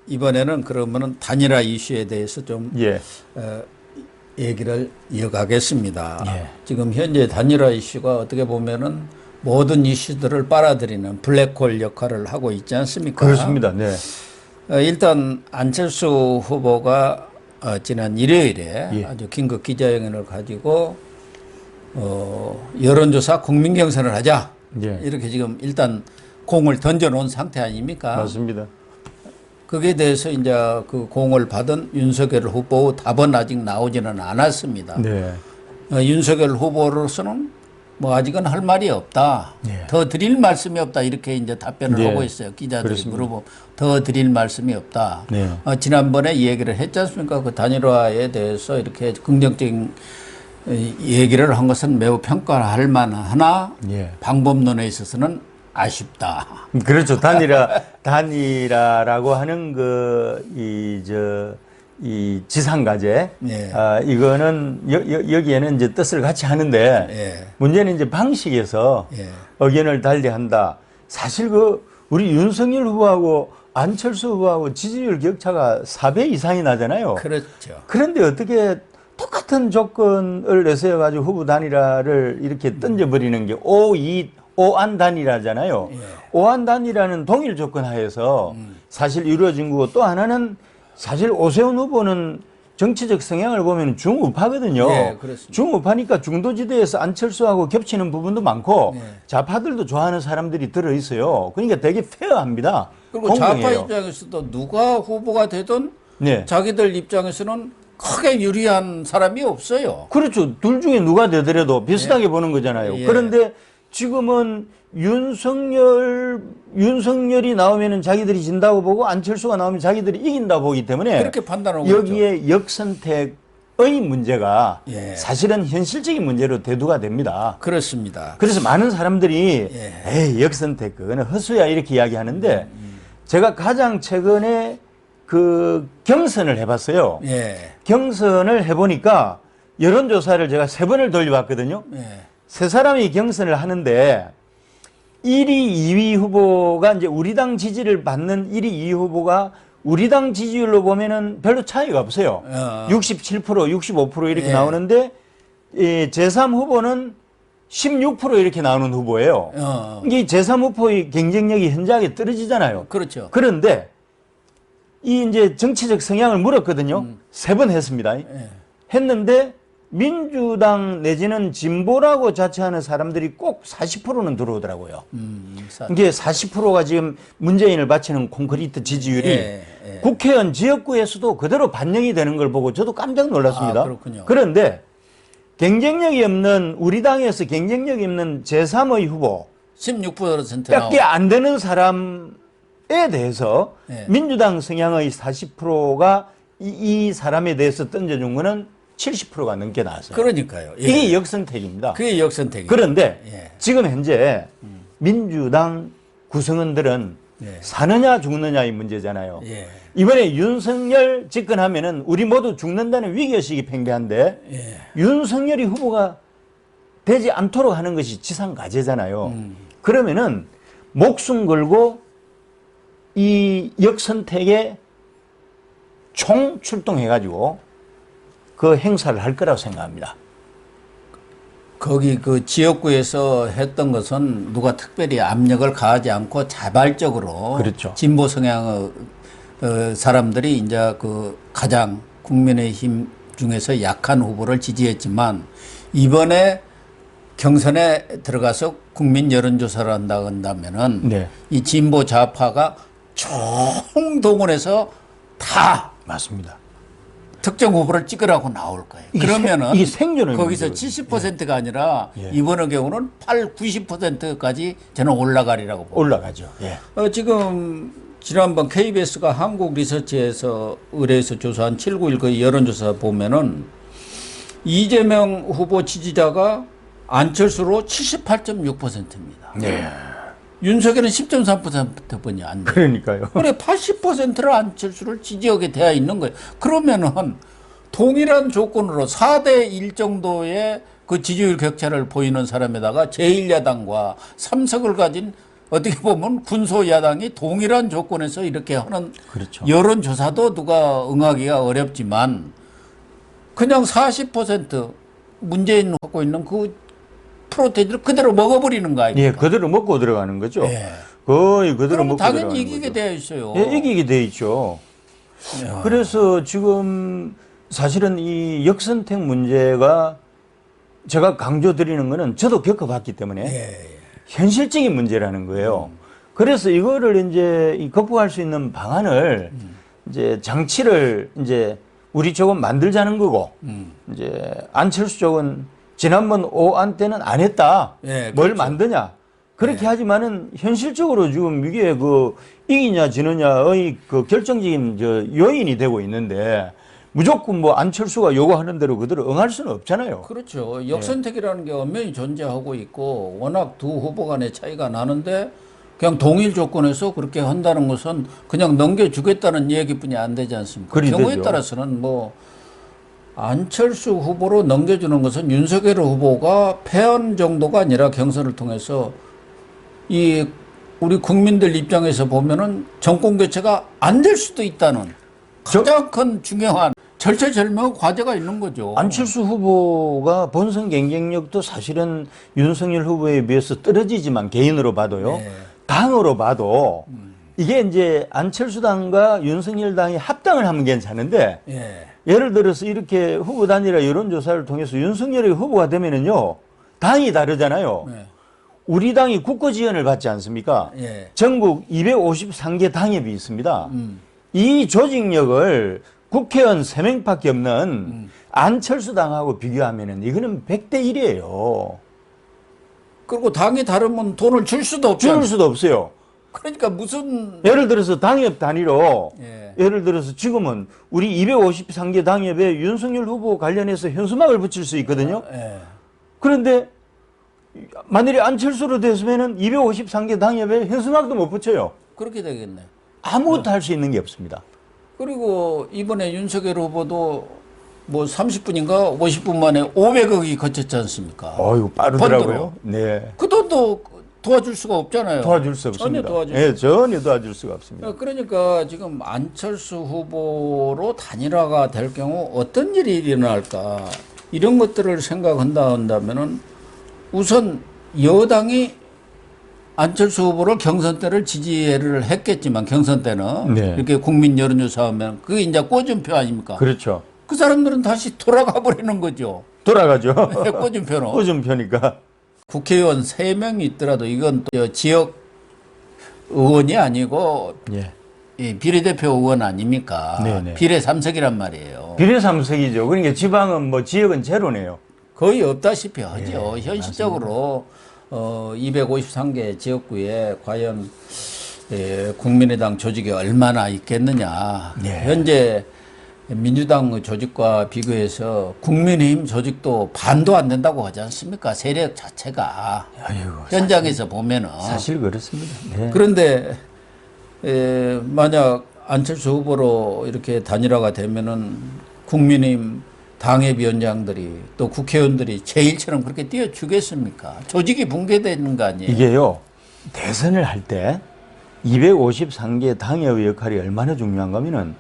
이번에는 그러면은 단일화 이슈에 대해서 좀 예. 얘기를 이어가겠습니다. 예. 지금 현재 단일화 이슈가 어떻게 보면은 모든 이슈들을 빨아들이는 블랙홀 역할을 하고 있지 않습니까? 그렇습니다. 네. 일단 안철수 후보가 지난 일요일에 예. 아주 긴급 기자회견을 가지고 여론조사 국민 경선을 하자. 예. 이렇게 지금 일단 공을 던져놓은 상태 아닙니까? 맞습니다. 거기에 대해서 이제 그 공을 받은 윤석열 후보 답은 아직 나오지는 않았습니다. 네. 윤석열 후보로서는 뭐 아직은 할 말이 없다. 네. 더 드릴 말씀이 없다. 이렇게 이제 답변을 네. 하고 있어요. 기자들이 그렇습니다. 물어보면 더 드릴 말씀이 없다. 네. 지난번에 얘기를 했지 않습니까? 그 단일화에 대해서 이렇게 긍정적인 얘기를 한 것은 매우 평가할 만하나 예. 방법론에 있어서는 아쉽다. 그렇죠. 단일화라고 하는 이 지상가제. 예. 이거는 여기에는 이제 뜻을 같이 하는데 예. 문제는 이제 방식에서 예. 의견을 달리한다. 사실 우리 윤석열 후보하고 안철수 후보하고 지지율 격차가 4배 이상이 나잖아요. 그렇죠. 그런데 어떻게 똑같은 조건을 내세워 가지고 후보 단일화를 이렇게 던져버리는 게 오안 단일화잖아요. 예. 오안 단일화는 동일 조건 하에서 사실 이루어진 거고, 또 하나는 사실 오세훈 후보는 정치적 성향을 보면 중우파거든요. 예, 그렇습니다. 중우파니까 중도지대에서 안철수하고 겹치는 부분도 많고 예. 좌파들도 좋아하는 사람들이 들어있어요. 그러니까 되게 페어합니다. 그리고 공정해요. 좌파 입장에서도 누가 후보가 되든 네. 자기들 입장에서는 크게 유리한 사람이 없어요. 그렇죠. 둘 중에 누가 되더라도 비슷하게 보는 거잖아요. 예. 그런데 지금은 윤석열이 나오면은 자기들이 진다고 보고 안철수가 나오면 자기들이 이긴다고 보기 때문에 그렇게 판단하고 여기에 역선택의 문제가 예. 사실은 현실적인 문제로 대두가 됩니다. 그렇습니다. 그래서 많은 사람들이 예. 에이, 역선택 그거는 헛수야 이렇게 이야기하는데 제가 가장 최근에 그 경선을 해봤어요. 예. 경선을 해보니까 여론조사를 제가 3번을 돌려봤거든요. 예. 3사람이 경선을 하는데 1위, 2위 후보가 이제 우리 당 지지를 받는 1위, 2위 후보가 우리 당 지지율로 보면은 별로 차이가 없어요. 67%, 65% 이렇게 예. 나오는데 제3 후보는 16% 이렇게 나오는 후보예요. 이 제3 후보의 경쟁력이 현저하게 떨어지잖아요. 그렇죠. 그런데 이 이제 정치적 성향을 물었거든요. 3번 했습니다. 예. 했는데 민주당 내지는 진보라고 자처하는 사람들이 꼭 40%는 들어오더라고요. 이게 40%가 지금 문재인을 바치는 콘크리트 지지율이 예, 예. 국회의원 지역구에서도 그대로 반영이 되는 걸 보고 저도 깜짝 놀랐습니다. 아, 그렇군요. 그런데 경쟁력이 없는 우리 당에서 경쟁력이 없는 제3의 후보 16% 밖에 안 되는 사람에 대해서 예. 민주당 성향의 40%가 이 사람에 대해서 던져준 거는 70%가 넘게 나왔어요. 그러니까요. 예. 이게 역선택입니다. 그게 역선택이에요. 그런데 예. 지금 현재 민주당 구성원들은 예. 사느냐 죽느냐의 문제잖아요. 예. 이번에 윤석열 집권하면은 우리 모두 죽는다는 위기의식이 팽배한데 예. 윤석열이 후보가 되지 않도록 하는 것이 지상과제잖아요. 그러면은 목숨 걸고 이 역선택에 총 출동해가지고 그 행사를 할 거라고 생각합니다. 거기 그 지역구에서 했던 것은 누가 특별히 압력을 가하지 않고 자발적으로 그렇죠. 진보 성향의 사람들이 이제 그 가장 국민의힘 중에서 약한 후보를 지지했지만 이번에 경선에 들어가서 국민 여론조사를 한다면은 네. 이 진보 좌파가 총동원해서 다 맞습니다. 특정 후보를 찍으라고 나올 거예요. 그러면은 이게 생존의 거기서 문제거든요. 70%가 아니라 예. 이번의 경우는 90%까지 저는 올라가리라고 봅니다. 올라가죠. 예. 지금 지난번 KBS가 한국 리서치에서 의뢰해서 조사한 791의 여론조사 보면은 이재명 후보 지지자가 안철수로 78.6%입니다. 네. 윤석열은 10.3%뿐이 안 돼요. 그러니까요. 그래 80%를 안철수를 지지하게 되어 있는 거예요. 그러면은 동일한 조건으로 4대 1 정도의 그 지지율 격차를 보이는 사람에다가 제1야당과 3석을 가진 어떻게 보면 군소야당이 동일한 조건에서 이렇게 하는 그렇죠. 여론조사도 누가 응하기가 어렵지만 그냥 40% 문재인 갖고 있는 그 프로테이지를 그대로 먹어버리는 거 아닙니까? 예, 그대로 먹고 들어가는 거죠. 예. 거의 그대로 그럼 먹고 당연히 들어가는 이기게 거죠. 되어 있어요. 예, 이기게 돼 있죠. 야. 그래서 지금 사실은 이 역선택 문제가 제가 강조드리는 거는 저도 겪어봤기 때문에 예. 현실적인 문제라는 거예요. 그래서 이거를 이제 극복할 수 있는 방안을 이제 장치를 이제 우리 쪽은 만들자는 거고 이제 안철수 쪽은 지난번 오안 때는 안 했다. 예, 뭘 그렇죠. 만드냐. 그렇게 하지만은 현실적으로 지금 이게 그 이기냐 지느냐의 그 결정적인 저 요인이 되고 있는데 무조건 뭐 안철수가 요구하는 대로 그대로 응할 수는 없잖아요. 그렇죠. 역선택이라는 게 엄연히 존재하고 있고 워낙 두 후보 간의 차이가 나는데 그냥 동일 조건에서 그렇게 한다는 것은 그냥 넘겨주겠다는 얘기뿐이 안 되지 않습니까? 그리 경우에 되죠. 따라서는 뭐 안철수 후보로 넘겨주는 것은 윤석열 후보가 패한 정도가 아니라 경선을 통해서 이 우리 국민들 입장에서 보면은 정권 교체가 안 될 수도 있다는 가장 큰 중요한 절체절명의 과제가 있는 거죠. 안철수 후보가 본선 경쟁력도 사실은 윤석열 후보에 비해서 떨어지지만 개인으로 봐도요. 네. 당으로 봐도 이게 이제 안철수 당과 윤석열 당이 합당을 하면 괜찮은데 예. 예를 들어서 이렇게 후보 단일화 여론조사를 통해서 윤석열이 후보가 되면은요. 당이 다르잖아요. 네. 우리 당이 국고 지원을 받지 않습니까? 예. 전국 253개 당협이 있습니다. 이 조직력을 국회의원 3명밖에 없는 안철수 당하고 비교하면은 이거는 100대 1이에요. 그리고 당이 다르면 돈을 줄 수도 없잖아요. 줄 수도 없어요. 그러니까 무슨 예를 들어서 당협 단위로 예. 예를 들어서 지금은 우리 253개 당협에 윤석열 후보 관련해서 현수막을 붙일 수 있거든요. 예. 그런데 만일에 안철수로 됐으면은 253개 당협에 현수막도 못 붙여요. 그렇게 되겠네. 아무것도 할 수 있는 게 없습니다. 그리고 이번에 윤석열 후보도 뭐 30분인가 50분 만에 500억이 거쳤지 않습니까? 어유 빠르더라고요. 네. 그 돈도 도와줄 수가 없잖아요. 도와줄 수 없습니다. 전혀 도와줄 예, 전혀 도와줄 수가 없습니다. 그러니까 지금 안철수 후보로 단일화가 될 경우 어떤 일이 일어날까 이런 것들을 생각한다면은 우선 여당이 안철수 후보를 경선 때를 지지를 했겠지만 경선 때는 네. 이렇게 국민 여론조사하면 그게 이제 꼬준표 아닙니까? 그렇죠. 그 사람들은 다시 돌아가 버리는 거죠. 돌아가죠. 꼬준표는. 꼬준 표니까. 국회의원 3명이 있더라도 이건 또 지역 의원이 아니고 예. 이 비례대표 의원 아닙니까? 네네. 비례 3석이란 말이에요. 비례 3석이죠. 그러니까 지방은 뭐 지역은 제로네요. 거의 없다시피 하죠. 예, 현실적으로 253개 지역구에 과연 국민의당 조직이 얼마나 있겠느냐. 예. 현재 민주당 조직과 비교해서 국민의힘 조직도 반도 안 된다고 하지 않습니까? 세력 자체가. 아이고, 현장에서 보면은. 사실 그렇습니다. 네. 그런데 만약 안철수 후보로 이렇게 단일화가 되면은 국민의힘 당협위원장들이 또 국회의원들이 제일처럼 그렇게 뛰어주겠습니까? 조직이 붕괴되는 거 아니에요? 이게요. 대선을 할 때 253개 당협의 역할이 얼마나 중요한가 하면은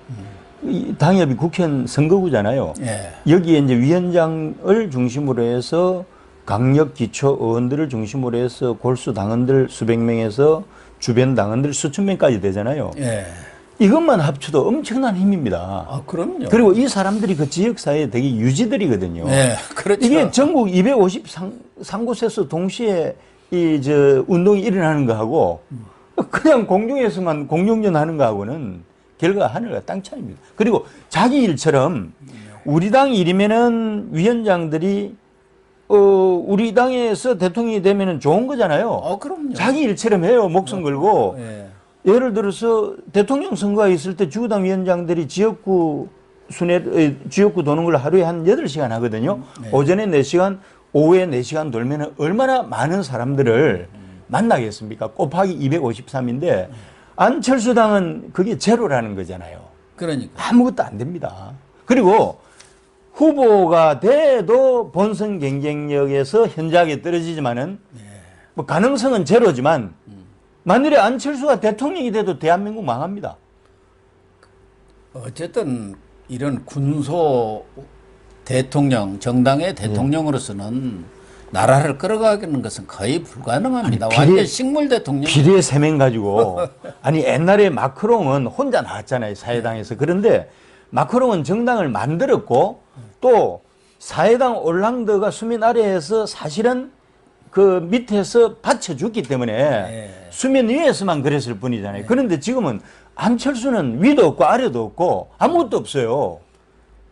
이 당협이 국회의원 선거구잖아요. 예. 여기에 이제 위원장을 중심으로 해서 강력 기초 의원들을 중심으로 해서 골수 당원들 수백 명에서 주변 당원들 수천 명까지 되잖아요. 예. 이것만 합쳐도 엄청난 힘입니다. 아, 그럼요. 그리고 이 사람들이 그 지역사회에 되게 유지들이거든요. 예, 그렇죠. 이게 전국 253곳에서 동시에 이 저 운동이 일어나는 거하고 그냥 공중에서만 공중전 하는 거하고는 결과가 하늘과 땅 차이입니다. 그리고 자기 일처럼 우리 당 일이면은 위원장들이 우리 당에서 대통령이 되면은 좋은 거잖아요. 그럼요. 자기 일처럼 해요. 목숨 걸고. 예. 예를 들어서 대통령 선거가 있을 때 주구당 위원장들이 지역구 도는 걸 하루에 한 8시간 하거든요. 네. 오전에 4시간, 오후에 4시간 돌면 얼마나 많은 사람들을 만나겠습니까? 곱하기 253인데 안철수 당은 그게 제로라는 거잖아요. 그러니까. 아무것도 안 됩니다. 그리고 후보가 돼도 본선 경쟁력에서 현저하게 떨어지지만은 뭐 가능성은 제로지만 만일에 안철수가 대통령이 돼도 대한민국 망합니다. 어쨌든 이런 군소 대통령, 정당의 대통령으로서는 나라를 끌어가는 것은 거의 불가능합니다. 아니, 완전 식물 대통령. 비례 세명 가지고 아니 옛날에 마크롱은 혼자 나왔잖아요, 사회당에서. 그런데 마크롱은 정당을 만들었고 또 사회당 올랑드가 수면 아래에서 사실은 그 밑에서 받쳐줬기 때문에 네. 수면 위에서만 그랬을 뿐이잖아요. 그런데 지금은 안철수는 위도 없고 아래도 없고 아무것도 없어요.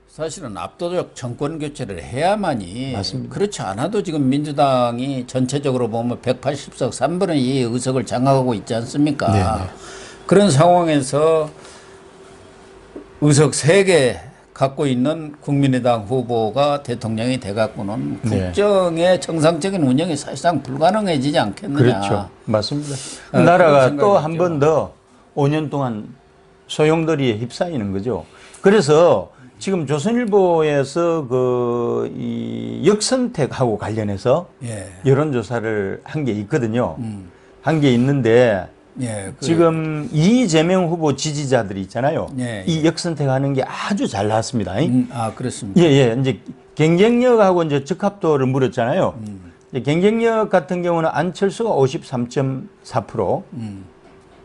사실은 압도적 정권 교체를 해야만이 맞습니다. 그렇지 않아도 지금 민주당이 전체적으로 보면 180석 3분의 2의 의석을 장악하고 있지 않습니까? 네네. 그런 상황에서 의석 3개 갖고 있는 국민의당 후보가 대통령이 돼갖고는 네. 국정의 정상적인 운영이 사실상 불가능해지지 않겠느냐. 그렇죠. 맞습니다. 그런 나라가 생각이 또 한 있죠. 번 더 5년 동안 소용돌이에 휩싸이는 거죠. 그래서 지금 조선일보에서 이 역선택하고 관련해서 예. 여론조사를 한 게 있거든요. 한 게 있는데 예, 지금 이재명 후보 지지자들이 있잖아요. 예, 이 역선택하는 게 아주 잘 나왔습니다. 그렇습니다. 예, 예. 이제 경쟁력하고 이제 적합도를 물었잖아요. 이제 경쟁력 같은 경우는 안철수가 53.4%,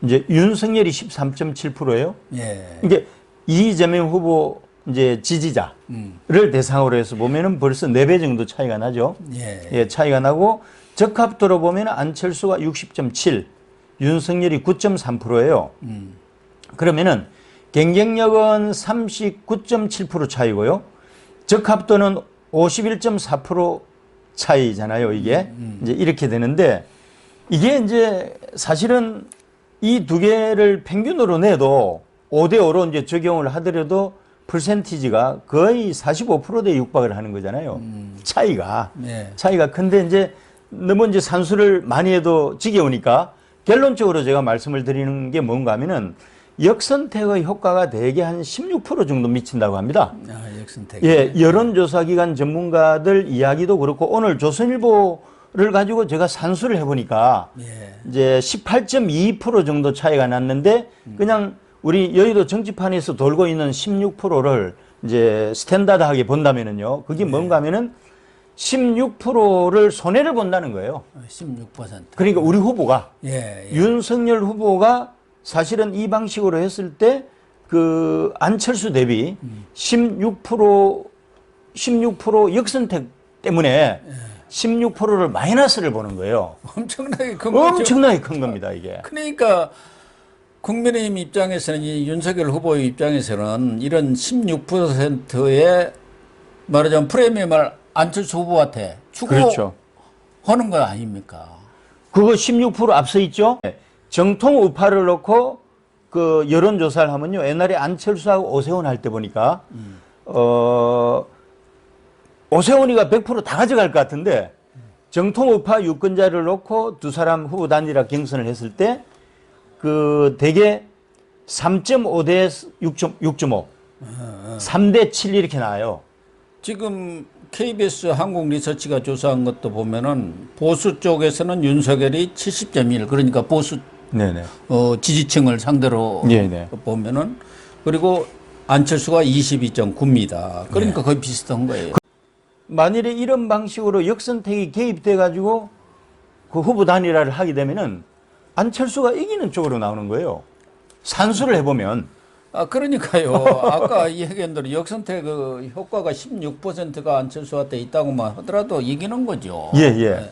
이제 윤석열이 13.7%예요. 예. 이게 이재명 후보 이제 지지자를 대상으로 해서 보면은 벌써 4배 정도 차이가 나죠. 예. 예, 차이가 나고 적합도로 보면 안철수가 60.7, 윤석열이 9.3%예요. 그러면은 경쟁력은 39.7% 차이고요. 적합도는 51.4% 차이잖아요, 이게. 이제 이렇게 되는데 이게 이제 사실은 이 두 개를 평균으로 내도 5대5로 이제 적용을 하더라도 퍼센티지가 거의 45%대 육박을 하는 거잖아요. 차이가. 네. 차이가 큰데 이제 너무 이제 산수를 많이 해도 지겨우니까 결론적으로 제가 말씀을 드리는 게 뭔가 하면은 역선택의 효과가 대개 한 16% 정도 미친다고 합니다. 역선택. 예, 여론조사 기관 전문가들 이야기도 그렇고 오늘 조선일보를 가지고 제가 산수를 해보니까 예. 이제 18.2% 정도 차이가 났는데 그냥 우리 여의도 정치판에서 돌고 있는 16%를 이제 스탠다드하게 본다면은요, 그게 뭔가 하면은 16%를 손해를 본다는 거예요. 16%. 그러니까 우리 후보가 예, 예. 윤석열 후보가 사실은 이 방식으로 했을 때 그 안철수 대비 16% 역선택 때문에 16%를 마이너스를 보는 거예요. 엄청나게 큰 거죠. 엄청나게 큰 겁니다, 이게. 그러니까 국민의힘 입장에서는 이 윤석열 후보의 입장에서는 이런 16%의 말하자면 프리미엄을 안철수 후보한테 주고 그렇죠. 하는 거 아닙니까? 그거 16% 앞서 있죠? 정통 우파를 놓고 그 여론조사를 하면요. 옛날에 안철수하고 오세훈 할 때 보니까, 오세훈이가 100% 다 가져갈 것 같은데, 정통 우파 유권자를 놓고 두 사람 후보 단일화 경선을 했을 때, 그 대개 3.5 대 6.5, 3대 7 이렇게 나와요. 지금 KBS 한국 리서치가 조사한 것도 보면은 보수 쪽에서는 윤석열이 70.1, 그러니까 보수 네네. 지지층을 상대로 네네. 보면은, 그리고 안철수가 22.9입니다. 그러니까 거의 비슷한 거예요. 만일에 이런 방식으로 역선택이 개입돼 가지고 그 후보 단일화를 하게 되면은 안철수가 이기는 쪽으로 나오는 거예요. 산수를 해보면. 그러니까요. 아까 이야기한 대로 역선택 그 효과가 16%가 안철수한테 있다고만 하더라도 이기는 거죠. 예, 예.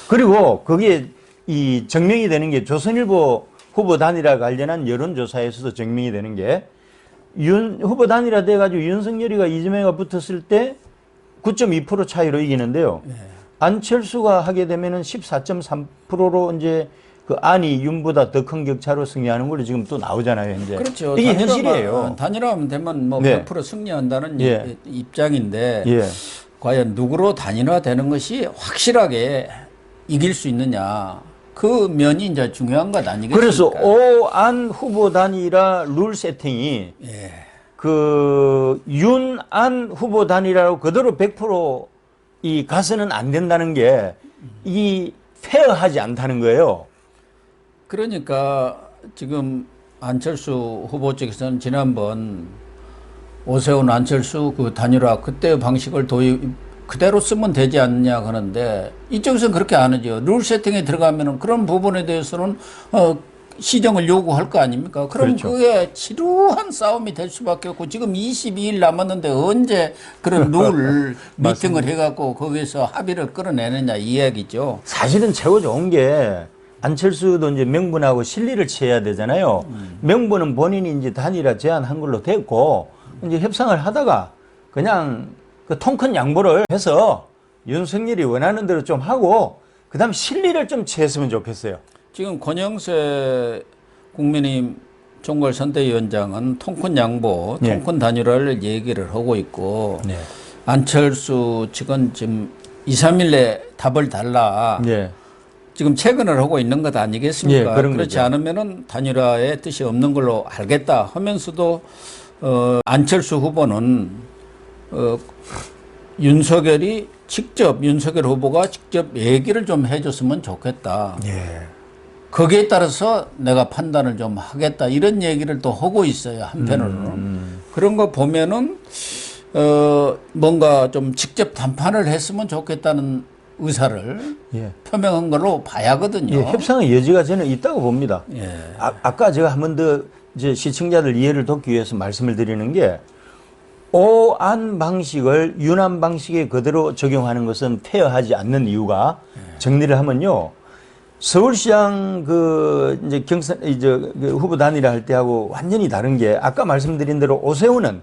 그리고 거기에 이 증명이 되는 게 조선일보 후보 단일화 관련한 여론조사에서도 증명이 되는 게 후보 단일화 돼가지고 윤석열이가 이재명과 붙었을 때 9.2% 차이로 이기는데요. 안철수가 하게 되면은 14.3%로 이제 그 안이 윤보다 더 큰 격차로 승리하는 걸로 지금 또 나오잖아요, 현재. 그렇죠. 이게 현실이에요. 단일화하면 되면 뭐 네. 100% 승리한다는 예. 입장인데 예. 과연 누구로 단일화되는 것이 확실하게 이길 수 있느냐. 그 면이 이제 중요한 것 아니겠습니까? 그래서 오안 후보 단일화 룰 세팅이 예. 그 윤안 후보 단일화로 그대로 100%이 가서는 안 된다는 게 이 페어하지 않다는 거예요. 그러니까 지금 안철수 후보 쪽에서는 지난번 오세훈 안철수 그 단일화 그때 방식을 도입 그대로 쓰면 되지 않느냐 하는데 이쪽에서는 그렇게 안 하죠. 룰 세팅에 들어가면은 그런 부분에 대해서는 시정을 요구할 거 아닙니까? 그럼 그렇죠. 그게 지루한 싸움이 될 수밖에 없고 지금 22일 남았는데 언제 그런 룰 미팅을 해갖고 거기서 합의를 끌어내느냐 이 이야기죠. 사실은 최고 좋은 게 안철수도 이제 명분하고 실리를 취해야 되잖아요. 명분은 본인이 이제 단일화 제안한 걸로 됐고 이제 협상을 하다가 그냥 그 통 큰 양보를 해서 윤석열이 원하는 대로 좀 하고 그다음 실리를 좀 취했으면 좋겠어요. 지금 권영세 국민의힘 총괄선대위원장은 통큰 양보, 네. 통큰 단일화를 얘기를 하고 있고 네. 안철수 측은 지금 2, 3일 내에 답을 달라. 네. 지금 체근을 하고 있는 것 아니겠습니까? 예, 그런 그렇지 거죠. 않으면은 단일화의 뜻이 없는 걸로 알겠다 하면서도 안철수 후보는 윤석열이 직접 윤석열 후보가 직접 얘기를 좀 해줬으면 좋겠다. 예. 거기에 따라서 내가 판단을 좀 하겠다 이런 얘기를 또 하고 있어요 한편으로는. 그런 거 보면은 뭔가 좀 직접 담판을 했으면 좋겠다는 의사를 예. 표명한 걸로 봐야거든요. 예, 협상의 여지가 저는 있다고 봅니다. 예. 아까 제가 한 번 더 이제 시청자들 이해를 돕기 위해서 말씀을 드리는 게 오안 방식을 윤안 방식에 그대로 적용하는 것은 페어하지 않는 이유가 정리를 하면요. 서울시장 그 이제 경선 이제 그 후보 단일화 할 때하고 완전히 다른 게 아까 말씀드린 대로 오세훈은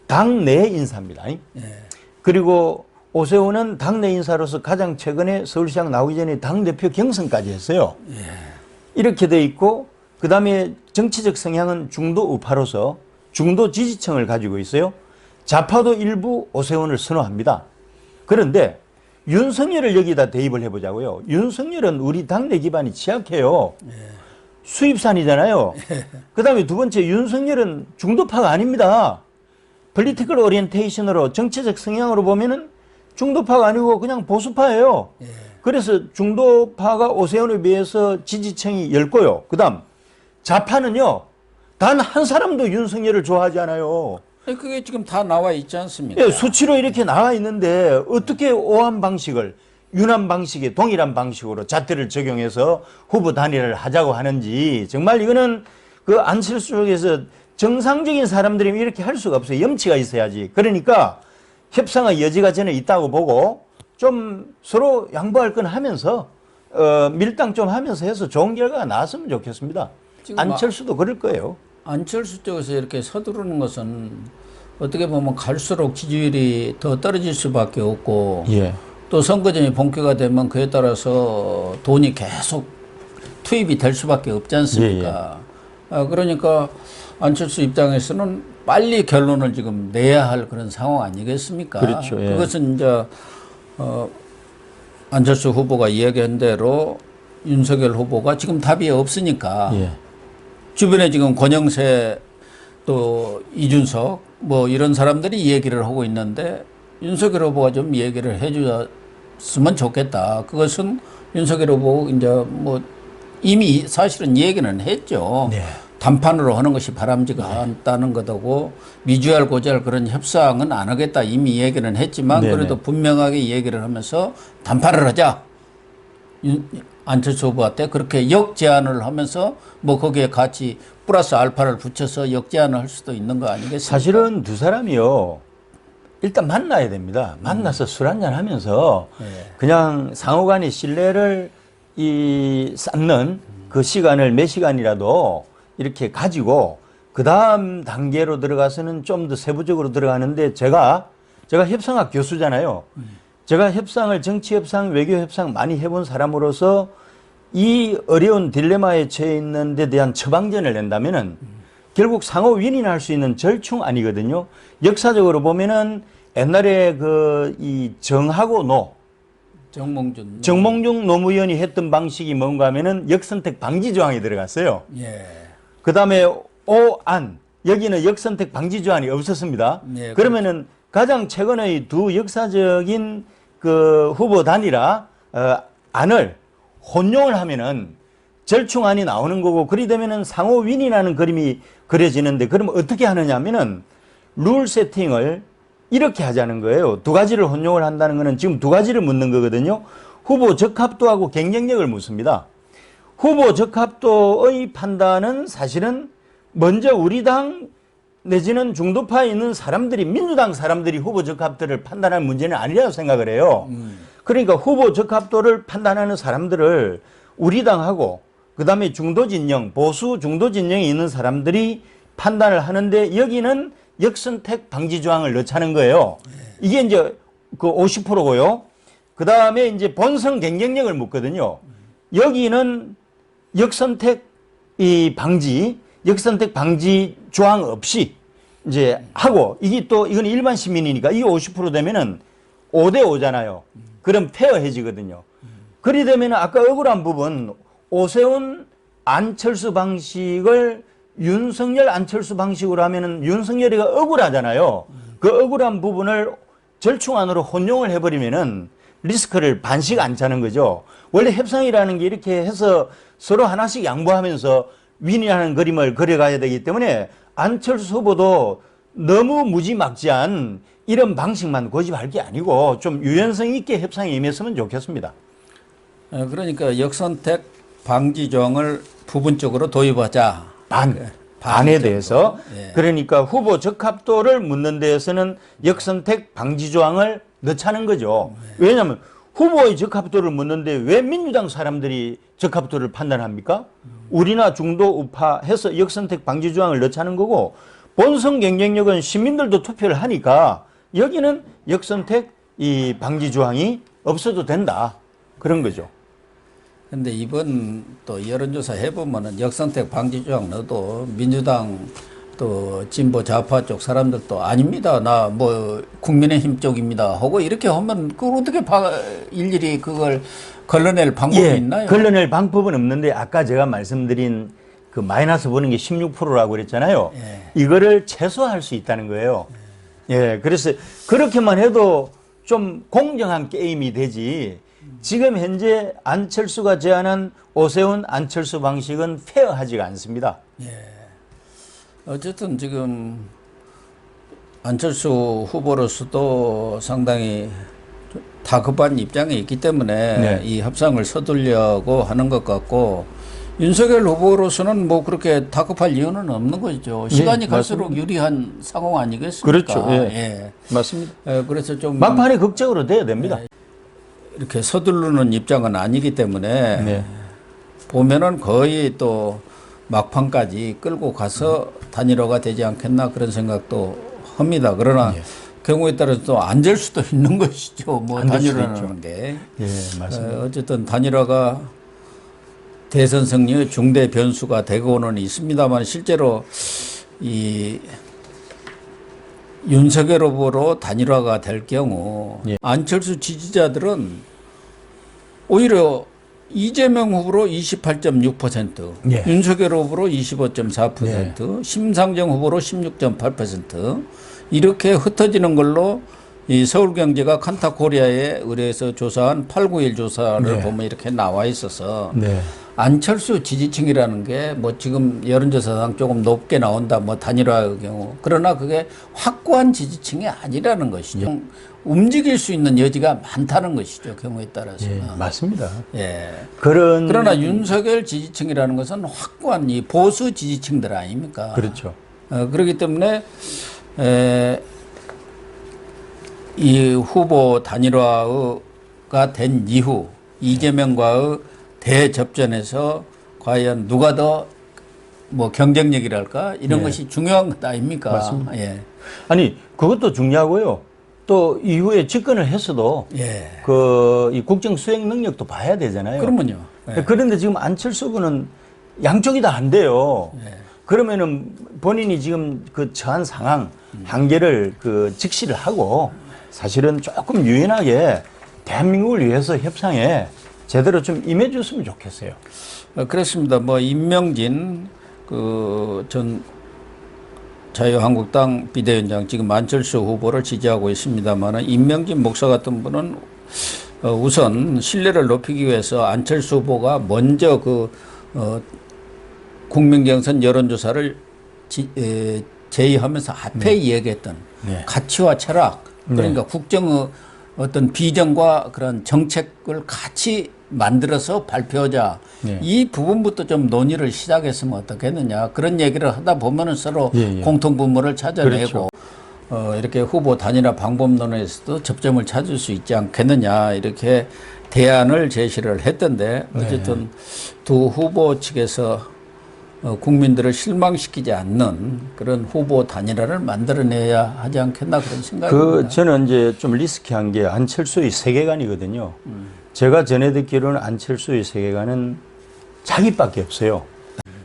당내 인사입니다. 그리고 오세훈은 당내 인사로서 가장 최근에 서울시장 나오기 전에 당대표 경선까지 했어요. 이렇게 돼 있고 그다음에 정치적 성향은 중도 우파로서 중도 지지층을 가지고 있어요. 좌파도 일부 오세훈을 선호합니다. 그런데 윤석열을 여기다 대입을 해보자고요. 윤석열은 우리 당내 기반이 취약해요. 수입산이잖아요. 그다음에 두 번째 윤석열은 중도파가 아닙니다. political orientation으로 정치적 성향으로 보면은 중도파가 아니고 그냥 보수파예요. 그래서 중도파가 오세훈에 비해서 지지층이 엷고요. 그다음 좌파는요. 단 한 사람도 윤석열을 좋아하지 않아요. 그게 지금 다 나와 있지 않습니까? 예, 수치로 이렇게 나와 있는데 어떻게 오한 방식을 윤한 방식에 동일한 방식으로 잣대를 적용해서 후보 단일화를 하자고 하는지 정말 이거는 그 안철수 쪽에서 정상적인 사람들이면 이렇게 할 수가 없어요. 염치가 있어야지. 그러니까 협상의 여지가 저는 있다고 보고 좀 서로 양보할 건 하면서 밀당 좀 하면서 해서 좋은 결과가 나왔으면 좋겠습니다. 안철수도 그럴 거예요. 안철수 쪽에서 이렇게 서두르는 것은 어떻게 보면 갈수록 지지율이 더 떨어질 수밖에 없고 예. 또 선거전이 본격화 되면 그에 따라서 돈이 계속 투입이 될 수밖에 없지 않습니까? 그러니까 안철수 입장에서는 빨리 결론을 지금 내야 할 그런 상황 아니겠습니까? 그렇죠. 예. 그것은 이제 안철수 후보가 이야기한 대로 윤석열 후보가 지금 답이 없으니까 예. 주변에 지금 권영세 또 이준석 뭐 이런 사람들이 얘기를 하고 있는데 윤석열 후보가 좀 얘기를 해주었으면 좋겠다. 그것은 윤석열 후보 이제 뭐 이미 사실은 얘기는 했죠. 네. 단판으로 하는 것이 바람직하다는 것하고 미주알 고주알 그런 협상은 안 하겠다 이미 얘기는 했지만 네네. 그래도 분명하게 얘기를 하면서 단판을 하자. 안철수 후보한테 그렇게 역제안을 하면서 뭐 거기에 같이 플러스 알파를 붙여서 역제안을 할 수도 있는 거 아니겠습니까? 사실은 두 사람이요. 일단 만나야 됩니다. 만나서 술 한잔 하면서 그냥 상호간의 신뢰를 쌓는 그 시간을 몇 시간이라도 이렇게 가지고 그 다음 단계로 들어가서는 좀 더 세부적으로 들어가는데 제가 협상학 교수잖아요. 제가 협상을 정치협상, 외교협상 많이 해본 사람으로서 이 어려운 딜레마에 처해 있는 데 대한 처방전을 낸다면은 결국 상호 윈윈할 수 있는 절충 아니거든요. 역사적으로 보면은 옛날에 이 정몽준 노무현이 했던 방식이 뭔가 하면은 역선택 방지 조항이 들어갔어요. 예. 그 다음에 오안, 여기는 역선택 방지 조항이 없었습니다. 네, 그러면은 가장 최근의 두 역사적인 그 후보 단일화 안을 혼용을 하면은 절충안이 나오는 거고, 그리 되면은 상호 윈이라는 그림이 그려지는데, 그러면 어떻게 하느냐면은 룰 세팅을 이렇게 하자는 거예요. 두 가지를 혼용을 한다는 거는 지금 두 가지를 묻는 거거든요. 후보 적합도하고 경쟁력을 묻습니다. 후보 적합도의 판단은 사실은 먼저 우리 당 내지는 중도파에 있는 사람들이, 민주당 사람들이 후보 적합도를 판단할 문제는 아니라고 생각을 해요. 그러니까 후보 적합도를 판단하는 사람들을 우리 당하고 그다음에 중도 진영, 보수 중도 진영에 있는 사람들이 판단을 하는데, 여기는 역선택 방지 조항을 넣자는 거예요. 이게 이제 그 50%고요. 그다음에 이제 본선 경쟁력을 묻거든요. 여기는 역선택 방지 조항 없이 이제 하고, 이게 또 이건 일반 시민이니까 이 50% 되면은 5대 5잖아요. 그럼 페어해지거든요. 그리 되면 아까 억울한 부분, 오세훈 안철수 방식을 윤석열 안철수 방식으로 하면은 윤석열이가 억울하잖아요. 그 억울한 부분을 절충안으로 혼용을 해버리면은 리스크를 반씩 안 차는 거죠. 원래 협상이라는 게 이렇게 해서 서로 하나씩 양보하면서 윈이라는 그림을 그려가야 되기 때문에 안철수 후보도 너무 무지막지한 이런 방식만 고집할 게 아니고 좀 유연성 있게 협상에 임했으면 좋겠습니다. 그러니까 역선택 방지 조항을 부분적으로 도입하자. 반에 대해서. 예. 그러니까 후보 적합도를 묻는 데에서는 역선택 방지 조항을 넣자는 거죠. 왜냐하면 후보의 적합도를 묻는데 왜 민주당 사람들이 적합도를 판단합니까? 우리나 중도 우파 해서 역선택 방지 조항을 넣자는 거고, 본선 경쟁력은 시민들도 투표를 하니까 여기는 역선택 이 방지 조항이 없어도 된다. 그런 거죠. 근데 이번 또 여론조사 해보면은 역선택 방지 조항 넣어도 민주당 또 진보 좌파 쪽 사람들도 아닙니다. 나 뭐 국민의힘 쪽입니다. 하고 이렇게 하면 그걸 어떻게 일일이 그걸 걸러낼 방법이 있나요? 걸러낼 방법은 없는데, 아까 제가 말씀드린 그 마이너스 보는 게 16%라고 그랬잖아요. 이거를 최소화할 수 있다는 거예요. 그래서 그렇게만 해도 좀 공정한 게임이 되지, 지금 현재 안철수가 제안한 오세훈 안철수 방식은 페어하지가 않습니다. 어쨌든 지금 안철수 후보로서도 상당히 다급한 입장에 있기 때문에 이 협상을 서두르려고 하는 것 같고, 윤석열 후보로서는 뭐 그렇게 다급할 이유는 없는 거죠. 시간이 갈수록 맞습니다. 유리한 상황 아니겠습니까? 그렇죠. 맞습니다. 그래서 좀 막판에 극적으로 돼야 됩니다. 이렇게 서두르는 입장은 아니기 때문에 보면은 거의 또 막판까지 끌고 가서 단일화가 되지 않겠나 그런 생각도 합니다. 그러나 경우에 따라서 또 안 될 수도 있는 것이죠. 뭐 단일화라는 게. 맞습니다. 어쨌든 단일화가 대선 승리의 중대 변수가 되고는 있습니다만, 실제로 이 윤석열 후보로 단일화가 될 경우 안철수 지지자들은 오히려 이재명 후보로 28.6%, 윤석열 후보로 25.4%, 심상정 후보로 16.8% 이렇게 흩어지는 걸로 이 서울경제가 칸타코리아에 의뢰해서 조사한 891 조사를 보면 이렇게 나와 있어서 안철수 지지층이라는 게 뭐 지금 여론조사상 조금 높게 나온다, 뭐 단일화의 경우. 그러나 그게 확고한 지지층이 아니라는 것이죠. 움직일 수 있는 여지가 많다는 것이죠, 경우에 따라서는. 맞습니다. 그러나 윤석열 지지층이라는 것은 확고한 이 보수 지지층들 아닙니까? 그렇죠. 그렇기 때문에 이 후보 단일화가 된 이후 이재명과의 대접전에서 과연 누가 더 뭐 경쟁력이랄까 이런 것이 중요한 것 아닙니까? 맞습니다. 아니 그것도 중요하고요. 또 이후에 집권을 했어도 그 이 국정 수행 능력도 봐야 되잖아요. 그러면요. 그런데 지금 안철수 후보는 양쪽이 다 안 돼요. 그러면은 본인이 지금 그 처한 상황 한계를 그 직시를 하고 사실은 조금 유연하게 대한민국을 위해서 협상에 제대로 좀 임해줬으면 좋겠어요. 그렇습니다. 뭐 임명진 그 전 자유한국당 비대위원장 지금 안철수 후보를 지지하고 있습니다만, 임명진 목사 같은 분은 우선 신뢰를 높이기 위해서 안철수 후보가 먼저 그 국민경선 여론조사를 제의하면서 앞에 이야기했던 네. 가치와 철학, 그러니까 국정의 어떤 비전과 그런 정책을 같이 만들어서 발표하자. 네. 이 부분부터 좀 논의를 시작했으면 어떻겠느냐. 그런 얘기를 하다 보면은 서로 예, 예. 공통분모를 찾아내고 그렇죠. 이렇게 후보 단일화 방법론에서도 접점을 찾을 수 있지 않겠느냐. 이렇게 대안을 제시를 했던데 어쨌든 두 후보 측에서 국민들을 실망시키지 않는 그런 후보 단일화를 만들어내야 하지 않겠나 그런 생각입니다. 저는 이제 좀 리스키한 게 안철수의 세계관이거든요. 제가 전해 듣기로는 안철수의 세계관은 자기밖에 없어요.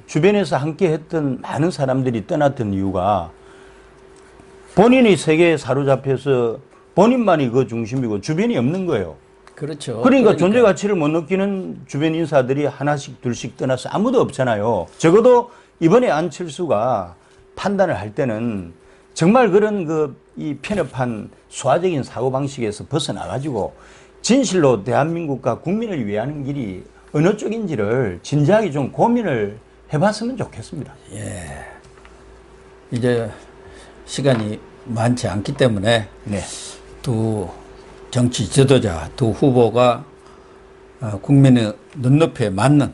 주변에서 함께 했던 많은 사람들이 떠났던 이유가 본인의 세계에 사로잡혀서 본인만이 그 중심이고 주변이 없는 거예요. 그렇죠. 그러니까 존재 가치를 못 느끼는 주변 인사들이 하나씩 둘씩 떠나서 아무도 없잖아요. 적어도 이번에 안철수가 판단을 할 때는 정말 그런 이 편협한 수화적인 사고방식에서 벗어나가지고 진실로 대한민국과 국민을 위하는 길이 어느 쪽인지를 진지하게 좀 고민을 해봤으면 좋겠습니다. 이제 시간이 많지 않기 때문에 네. 두 정치 지도자, 두 후보가 국민의 눈높이에 맞는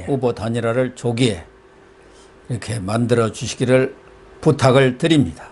후보 단일화를 조기에 이렇게 만들어 주시기를 부탁을 드립니다.